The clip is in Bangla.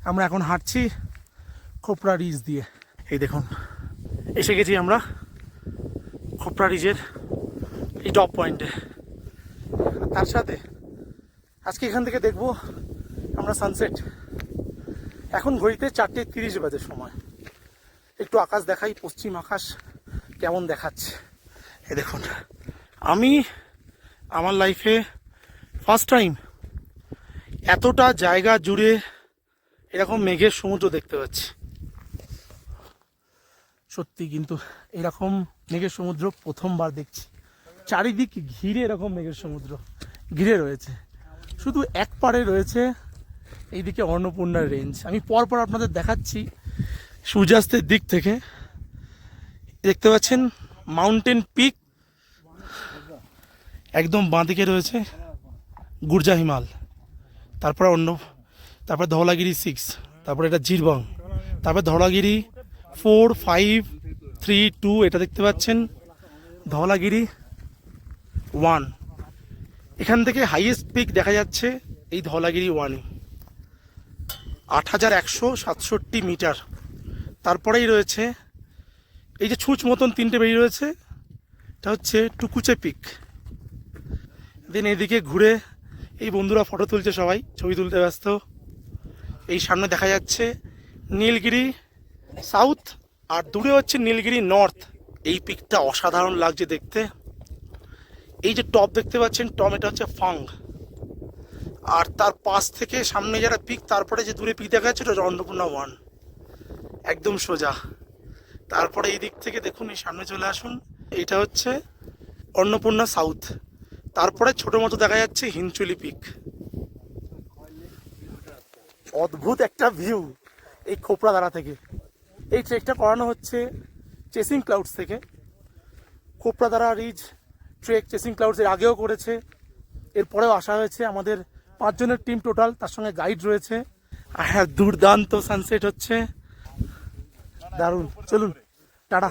আমরা এখন হাঁটছি খোপড়া রিজ দিয়ে। এই দেখুন এসে গেছি আমরা খোপড়া রিজের এই টপ পয়েন্টে। তার সাথে আজকে এখান থেকে দেখবো আমরা সানসেট। এখন ঘড়িতে 4:30 বাজে সময়। একটু আকাশ দেখাই, পশ্চিম আকাশ কেমন দেখাচ্ছে। এই দেখুন, আমি আমার লাইফে ফার্স্ট টাইম এতটা জায়গা জুড়ে এরকম মেঘের সমুদ্র দেখতে পাচ্ছি। সত্যি কিন্তু এরকম মেঘের সমুদ্র প্রথমবার দেখছি। চারিদিক ঘিরে এরকম মেঘের সমুদ্র ঘিরে রয়েছে। শুধু এক পারে রয়েছে এইদিকে অন্নপূর্ণার রেঞ্জ। আমি পরপর আপনাদের দেখাচ্ছি সূর্যাস্তের দিক থেকে। দেখতে পাচ্ছেন মাউন্টেন পিক, একদম বাঁদিকে রয়েছে গুর্জা হিমাল, তারপরে ধওলাগিরি 6, তারপরে এটা জিরবং, তারপরে ধওলাগিরি 4, 5, 3, 2, এটা দেখতে পাচ্ছেন ধওলাগিরি 1। এখান থেকে হাইয়েস্ট পিক দেখা যাচ্ছে এই ধওলাগিরি 1, 8167 মিটার। তারপরেই রয়েছে এই যে ছুঁচ মতন তিনটে বেরিয়ে রয়েছে, এটা হচ্ছে টুকুচে পিক। দেন এদিকে ঘুরে এই বন্ধুরা ফটো তুলছে, সবাই ছবি তুলতে ব্যস্ত। এই সামনে দেখা যাচ্ছে নীলগিরি সাউথ, আর দূরে হচ্ছে নীলগিরি নর্থ। এই পিকটা অসাধারণ লাগছে দেখতে। এই যে টপ দেখতে পাচ্ছেন টপ, এটা হচ্ছে ফাং। আর তার পাশ থেকে সামনে যারা পিক, তারপরে যে দূরে পিক দেখা যাচ্ছে এটা অন্নপূর্ণা 1, একদম সোজা। তারপরে এই দিক থেকে দেখুন, এই সামনে চলে আসুন, এটা হচ্ছে অন্নপূর্ণা সাউথ। তারপরে ছোট মতো দেখা যাচ্ছে হিনচুলি পিক। অদ্ভুত একটা ভিউ এই খোপড়াদারা থেকে। এই ট্রেকটা করানো হচ্ছে চেসিং ক্লাউডস থেকে। খোপড়াদারা রিজ ট্রেক চেসিং ক্লাউডস এর আগেও করেছে, এরপরেও আসা হয়েছে। আমাদের 5 জনের টিম টোটাল, তার সঙ্গে গাইড রয়েছে। আর দুর্দান্ত সানসেট হচ্ছে, দারুণ। চলুন টাটা।